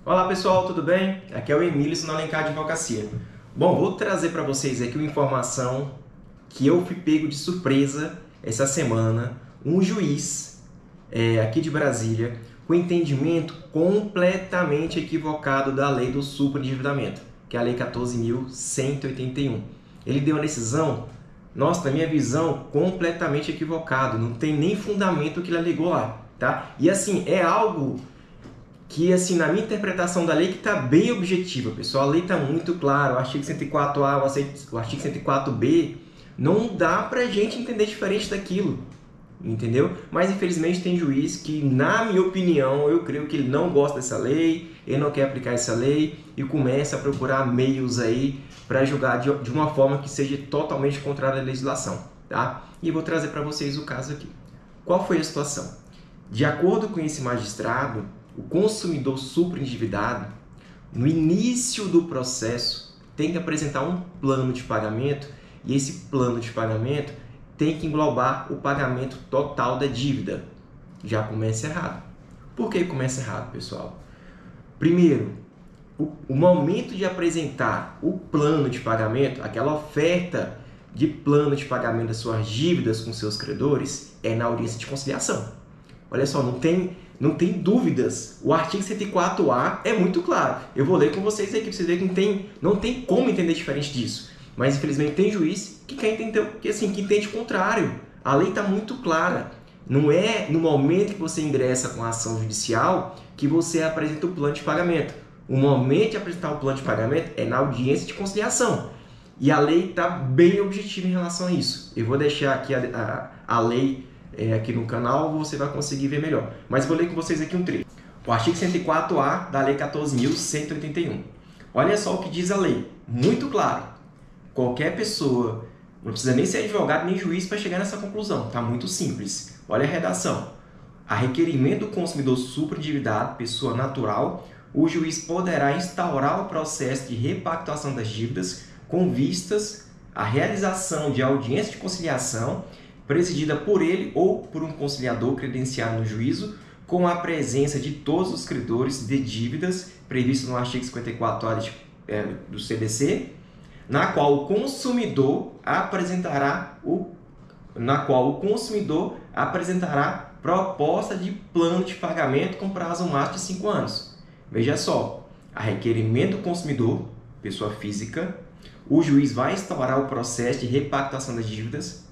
Olá pessoal, tudo bem? Aqui é o Emílio na Alencar Advocacia. Bom, vou trazer para vocês aqui uma informação que eu fui pego de surpresa essa semana. Um juiz aqui de Brasília com entendimento completamente equivocado da lei do superendividamento, que é a lei 14.181. Ele deu uma decisão, nossa, na minha visão, completamente equivocado. Não tem nem fundamento o que ele alegou lá, tá? E assim, é algo que, assim, na minha interpretação da lei, que está bem objetiva, pessoal. A lei está muito clara, o artigo 104A, o artigo 104B, não dá para a gente entender diferente daquilo, entendeu? Mas, infelizmente, tem juiz que, na minha opinião, eu creio que ele não gosta dessa lei, ele não quer aplicar essa lei e começa a procurar meios aí para julgar de uma forma que seja totalmente contrária à legislação, tá? E vou trazer para vocês o caso aqui. Qual foi a situação? De acordo com esse magistrado, o consumidor superendividado, no início do processo, tem que apresentar um plano de pagamento e esse plano de pagamento tem que englobar o pagamento total da dívida. Já começa errado. Por que começa errado, pessoal? Primeiro, o momento de apresentar o plano de pagamento, aquela oferta de plano de pagamento das suas dívidas com seus credores, é na audiência de conciliação. Olha só, não tem dúvidas. O artigo 104A é muito claro. Eu vou ler com vocês aqui para vocês verem que não tem como entender diferente disso. Mas, infelizmente, tem juiz que quer entender, que entende o contrário. A lei está muito clara. Não é no momento que você ingressa com a ação judicial que você apresenta o plano de pagamento. O momento de apresentar o plano de pagamento é na audiência de conciliação. E a lei está bem objetiva em relação a isso. Eu vou deixar aqui a lei aqui no canal, você vai conseguir ver melhor. Mas vou ler com vocês aqui um trecho. O artigo 104A da lei 14.181. Olha só o que diz a lei. Muito claro. Qualquer pessoa, não precisa nem ser advogado nem juiz para chegar nessa conclusão. Está muito simples. Olha a redação. A requerimento do consumidor superendividado, pessoa natural, o juiz poderá instaurar o processo de repactuação das dívidas com vistas à realização de audiência de conciliação presidida por ele ou por um conciliador credenciado no juízo, com a presença de todos os credores de dívidas previstos no artigo 54A do CDC, na qual o consumidor apresentará proposta de plano de pagamento com prazo máximo de 5 anos. Veja só, a requerimento do consumidor, pessoa física, o juiz vai instaurar o processo de repactuação das dívidas,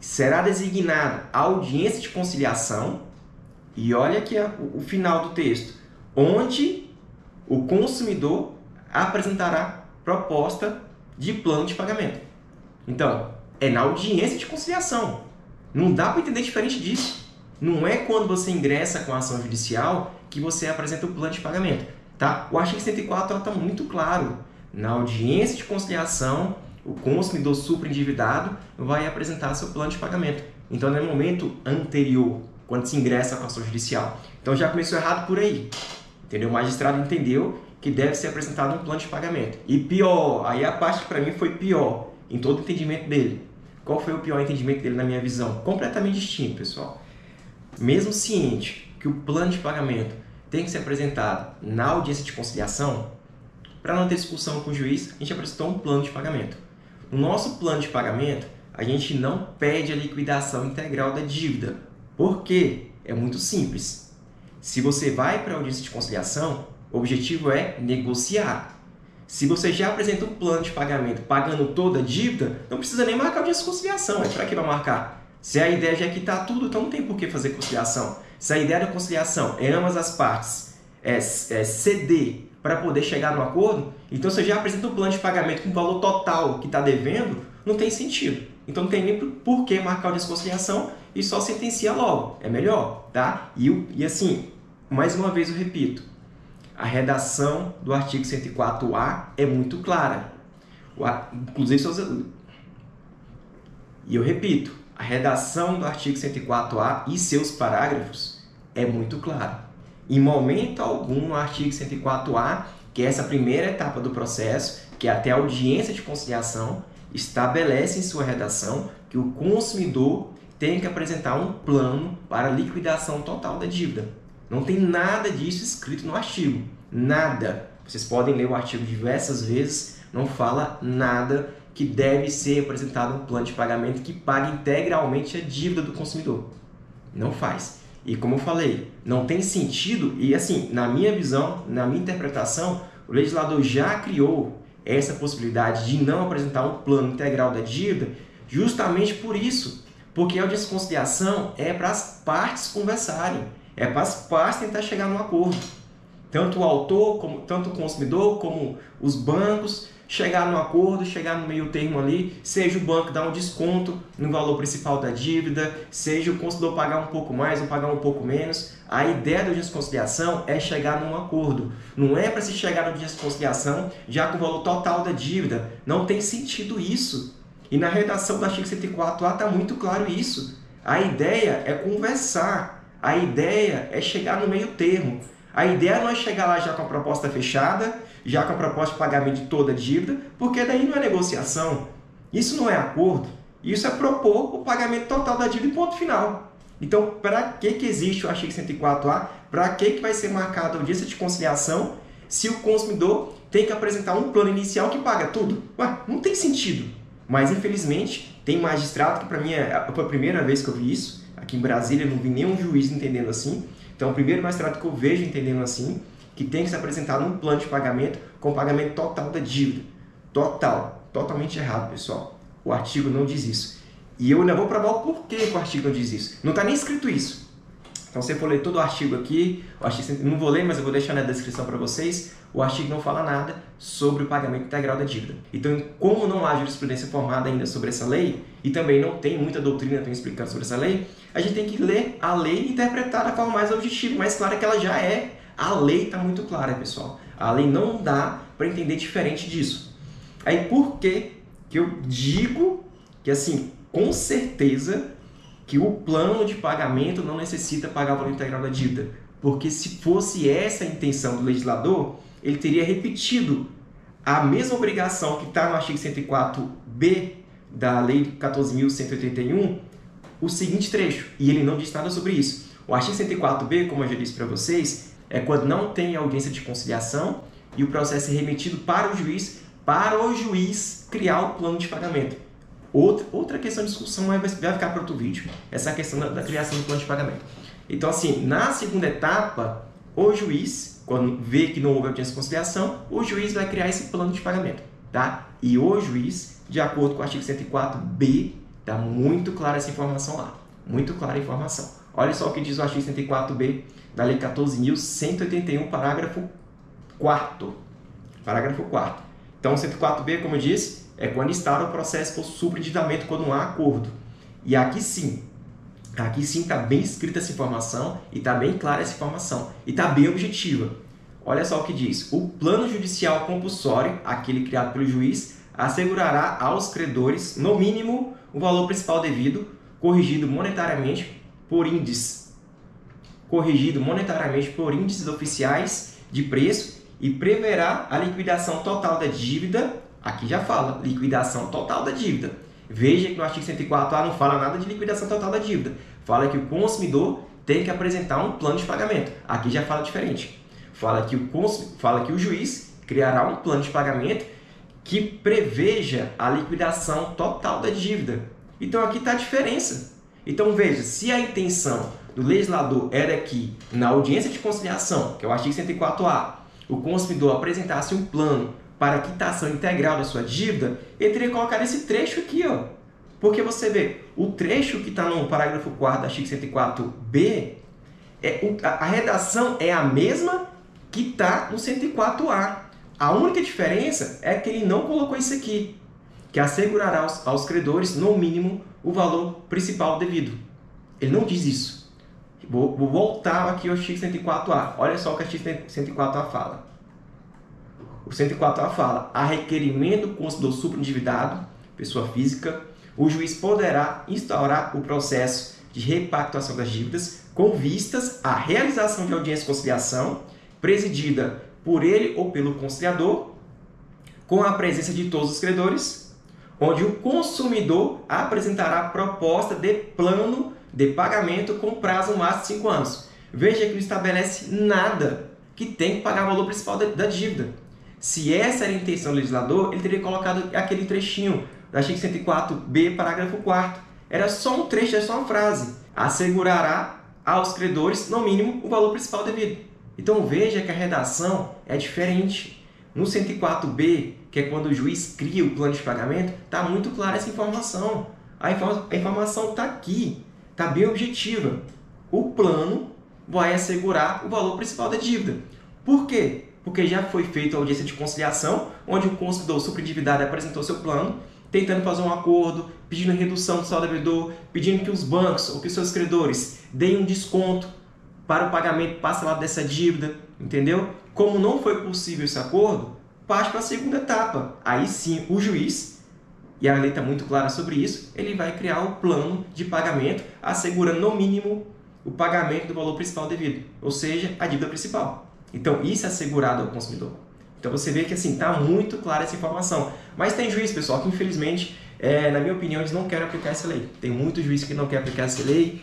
será designada a audiência de conciliação, e olha aqui o final do texto, onde o consumidor apresentará proposta de plano de pagamento. Então, é na audiência de conciliação. Não dá para entender diferente disso. Não é quando você ingressa com a ação judicial que você apresenta o plano de pagamento. Tá? O artigo 104 está muito claro. Na audiência de conciliação, o consumidor superendividado vai apresentar seu plano de pagamento. Então, no momento anterior, quando se ingressa com a ação judicial. Então, já começou errado por aí. Entendeu? O magistrado entendeu que deve ser apresentado um plano de pagamento. E pior, aí a parte que para mim foi pior, em todo o entendimento dele. Qual foi o pior entendimento dele na minha visão? Completamente distinto, pessoal. Mesmo ciente que o plano de pagamento tem que ser apresentado na audiência de conciliação, para não ter discussão com o juiz, a gente apresentou um plano de pagamento. No nosso plano de pagamento, a gente não pede a liquidação integral da dívida. Por quê? É muito simples. Se você vai para a audiência de conciliação, o objetivo é negociar. Se você já apresenta um plano de pagamento pagando toda a dívida, não precisa nem marcar a audiência de conciliação. É para que vai marcar? Se a ideia já é quitar tudo, então não tem por que fazer conciliação. Se a ideia da conciliação é ambas as partes ceder para poder chegar no acordo, então você já apresenta um plano de pagamento com o valor total que está devendo, não tem sentido. Então não tem nem por que marcar a audiência de conciliação e só sentencia logo. É melhor, tá? E assim, mais uma vez eu repito, a redação do artigo 104A é muito clara. Inclusive, e eu repito, a redação do artigo 104A e seus parágrafos é muito clara. Em momento algum, no artigo 104A, que é essa primeira etapa do processo, que é até a audiência de conciliação, estabelece em sua redação que o consumidor tem que apresentar um plano para liquidação total da dívida. Não tem nada disso escrito no artigo. Nada. Vocês podem ler o artigo diversas vezes, não fala nada que deve ser apresentado um plano de pagamento que pague integralmente a dívida do consumidor. Não faz. E como eu falei, não tem sentido, e assim, na minha visão, na minha interpretação, o legislador já criou essa possibilidade de não apresentar um plano integral da dívida justamente por isso, porque a audiência de conciliação é para as partes conversarem, é para as partes tentar chegar num acordo. Tanto o autor, tanto o consumidor, como os bancos, chegar num acordo, chegar no meio termo ali, seja o banco dar um desconto no valor principal da dívida, seja o consumidor pagar um pouco mais ou pagar um pouco menos. A ideia da audiência de conciliação é chegar num acordo. Não é para se chegar na audiência de conciliação já com o valor total da dívida. Não tem sentido isso. E na redação do artigo 104A está muito claro isso. A ideia é conversar. A ideia é chegar no meio termo. A ideia não é chegar lá já com a proposta fechada, já com a proposta de pagamento de toda a dívida, porque daí não é negociação. Isso não é acordo. Isso é propor o pagamento total da dívida e ponto final. Então, para que existe o artigo 104A? Para que vai ser marcada a audiência de conciliação se o consumidor tem que apresentar um plano inicial que paga tudo? Ué, não tem sentido. Mas, infelizmente, tem magistrado que, para mim, foi a primeira vez que eu vi isso. Aqui em Brasília, eu não vi nenhum juiz entendendo assim. Então, o primeiro magistrado que eu vejo entendendo assim, que tem que se apresentar um plano de pagamento com pagamento total da dívida. Total. Totalmente errado, pessoal. O artigo não diz isso. E eu ainda vou provar o porquê que o artigo não diz isso. Não está nem escrito isso. Então, se eu for ler todo o artigo aqui, não vou ler, mas eu vou deixar na descrição para vocês, o artigo não fala nada sobre o pagamento integral da dívida. Então, como não há jurisprudência formada ainda sobre essa lei, e também não tem muita doutrina também explicando sobre essa lei, a gente tem que ler a lei e interpretar da forma mais objetiva, mais clara que ela já é. A lei está muito clara, pessoal. A lei não dá para entender diferente disso. Aí, por que eu digo que, assim, com certeza, que o plano de pagamento não necessita pagar o valor integral da dívida? Porque se fosse essa a intenção do legislador, ele teria repetido a mesma obrigação que está no artigo 104b da Lei 14.181, o seguinte trecho, e ele não diz nada sobre isso. O artigo 104b, como eu já disse para vocês, é quando não tem audiência de conciliação e o processo é remetido para o juiz criar o plano de pagamento. Outra questão de discussão vai ficar para outro vídeo, essa questão da criação do plano de pagamento. Então, assim, na segunda etapa, o juiz, quando vê que não houve audiência de conciliação, o juiz vai criar esse plano de pagamento, tá? E o juiz, de acordo com o artigo 104b, está muito clara essa informação lá. Muito clara a informação. Olha só o que diz o artigo 104b da Lei 14.181, parágrafo 4º. Parágrafo 4º. Então, o 104b, como eu disse, é quando instaura o processo por superendividamento quando não há acordo. E aqui sim está bem escrita essa informação e está bem clara essa informação. E está bem objetiva. Olha só o que diz. O plano judicial compulsório, aquele criado pelo juiz, assegurará aos credores, no mínimo, o valor principal devido, corrigido monetariamente por índices oficiais de preço e preverá a liquidação total da dívida. Aqui já fala, liquidação total da dívida. Veja que no artigo 104A não fala nada de liquidação total da dívida. Fala que o consumidor tem que apresentar um plano de pagamento. Aqui já fala diferente. Fala que o juiz criará um plano de pagamento que preveja a liquidação total da dívida. Então aqui está a diferença. Então veja, se a intenção do legislador era que na audiência de conciliação, que é o artigo 104A, o consumidor apresentasse um plano para a quitação integral da sua dívida, ele teria colocado esse trecho aqui, ó. Porque você vê, o trecho que está no parágrafo 4º do artigo 104b, a redação é a mesma que está no 104A. A única diferença é que ele não colocou isso aqui, que assegurará aos credores, no mínimo, o valor principal devido. Ele não diz isso. Vou voltar aqui ao artigo 104A. Olha só o que o artigo 104A fala. O 104A fala, a requerimento do consumidor superendividado, pessoa física, o juiz poderá instaurar o processo de repactuação das dívidas com vistas à realização de audiência de conciliação, presidida por ele ou pelo conciliador, com a presença de todos os credores, onde o consumidor apresentará proposta de plano de pagamento com prazo máximo de 5 anos. Veja que não estabelece nada que tem que pagar o valor principal da dívida. Se essa era a intenção do legislador, ele teria colocado aquele trechinho do artigo 104b, parágrafo 4º. Era só um trecho, é só uma frase. Assegurará aos credores, no mínimo, o valor principal devido. Então veja que a redação é diferente. No 104b, que é quando o juiz cria o plano de pagamento, está muito clara essa informação. A informação está aqui, está bem objetiva. O plano vai assegurar o valor principal da dívida. Por quê? Porque já foi feita a audiência de conciliação, onde o consumidor superendividado apresentou seu plano, tentando fazer um acordo, pedindo redução do saldo devedor, pedindo que os bancos ou que os seus credores deem um desconto para o pagamento parcelado dessa dívida, entendeu? Como não foi possível esse acordo, parte para a segunda etapa. Aí sim, o juiz, e a lei está muito clara sobre isso, ele vai criar o plano de pagamento, assegurando no mínimo o pagamento do valor principal devido, ou seja, a dívida principal. Então, isso é assegurado ao consumidor. Então, você vê que assim está muito clara essa informação. Mas tem juiz, pessoal, que infelizmente, na minha opinião, eles não querem aplicar essa lei. Tem muitos juízes que não querem aplicar essa lei,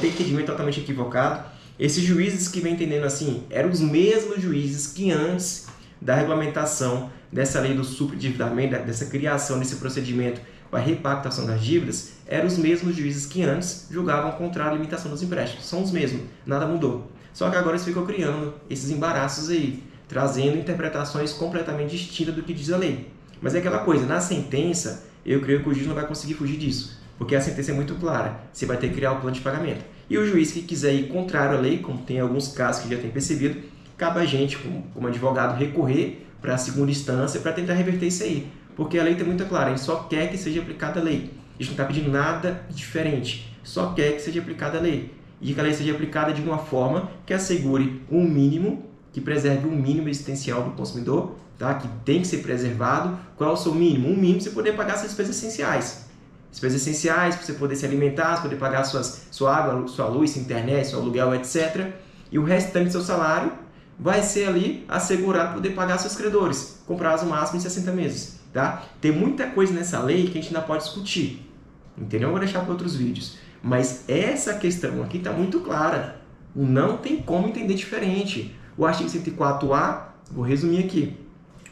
tem entendimento totalmente equivocado. Esses juízes que vêm entendendo assim, eram os mesmos juízes que antes da regulamentação dessa lei do superendividamento, dessa criação desse procedimento para a repactação das dívidas, eram os mesmos juízes que antes julgavam contra a limitação dos empréstimos. São os mesmos, nada mudou. Só que agora eles ficam criando esses embaraços aí, trazendo interpretações completamente distintas do que diz a lei. Mas é aquela coisa, na sentença, eu creio que o juiz não vai conseguir fugir disso, porque a sentença é muito clara, você vai ter que criar o plano de pagamento. E o juiz que quiser ir contrário à lei, como tem alguns casos que já tem percebido, cabe a gente, como advogado, recorrer para a segunda instância para tentar reverter isso aí. Porque a lei está muito clara, a gente só quer que seja aplicada a lei. A gente não está pedindo nada diferente, só quer que seja aplicada a lei. E que a lei seja aplicada de uma forma que assegure um mínimo, que preserve o mínimo existencial do consumidor, tá? Que tem que ser preservado. Qual é o seu mínimo? Um mínimo para você poder pagar suas despesas essenciais. Despesas essenciais para você poder se alimentar, poder pagar sua água, sua luz, sua internet, seu aluguel, etc. E o restante do seu salário vai ser ali assegurado para poder pagar seus credores, com prazo máximo de 60 meses. Tá? Tem muita coisa nessa lei que a gente ainda pode discutir. Entendeu? Eu vou deixar para outros vídeos. Mas essa questão aqui está muito clara. Não tem como entender diferente. O artigo 104A, vou resumir aqui.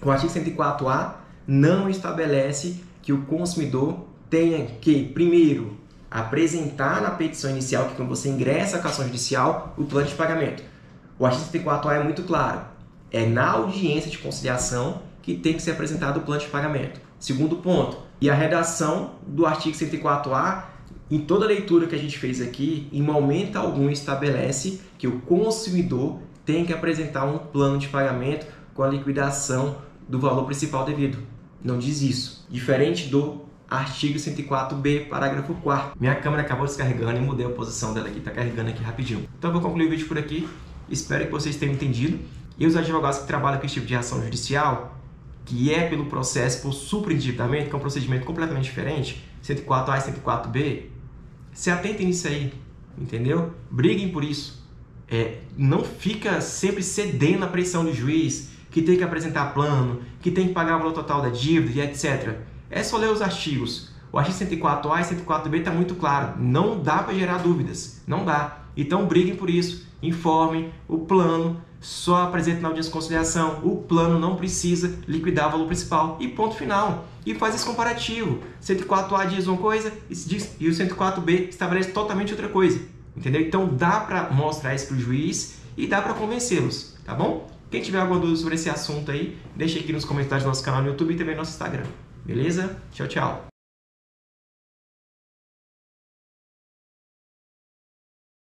O artigo 104A não estabelece que o consumidor tenha que, primeiro, apresentar na petição inicial, que quando você ingressa com a ação judicial, o plano de pagamento. O artigo 104A é muito claro. É na audiência de conciliação que tem que ser apresentado o plano de pagamento. Segundo ponto. E a redação do artigo 104A, em toda a leitura que a gente fez aqui, em momento algum estabelece que o consumidor tem que apresentar um plano de pagamento com a liquidação do valor principal devido. Não diz isso. Diferente do artigo 104b, parágrafo 4º. Minha câmera acabou descarregando e mudei a posição dela aqui. Está carregando aqui rapidinho. Então eu vou concluir o vídeo por aqui. Espero que vocês tenham entendido. E os advogados que trabalham com esse tipo de ação judicial, que é pelo processo por superendividamento, que é um procedimento completamente diferente, 104A e 104B, se atentem nisso aí, entendeu? Briguem por isso. Não fica sempre cedendo à pressão do juiz, que tem que apresentar plano, que tem que pagar o valor total da dívida e etc. É só ler os artigos. O artigo 104A e 104B está muito claro. Não dá para gerar dúvidas. Não dá. Então briguem por isso. Informem o plano. Só apresente na audiência de conciliação. O plano não precisa liquidar o valor principal. E ponto final. E faz esse comparativo. 104A diz uma coisa e o 104B estabelece totalmente outra coisa. Entendeu? Então dá para mostrar isso para o juiz e dá para convencê-los. Tá bom? Quem tiver alguma dúvida sobre esse assunto aí, deixa aqui nos comentários do nosso canal no YouTube e também no nosso Instagram. Beleza? Tchau, tchau.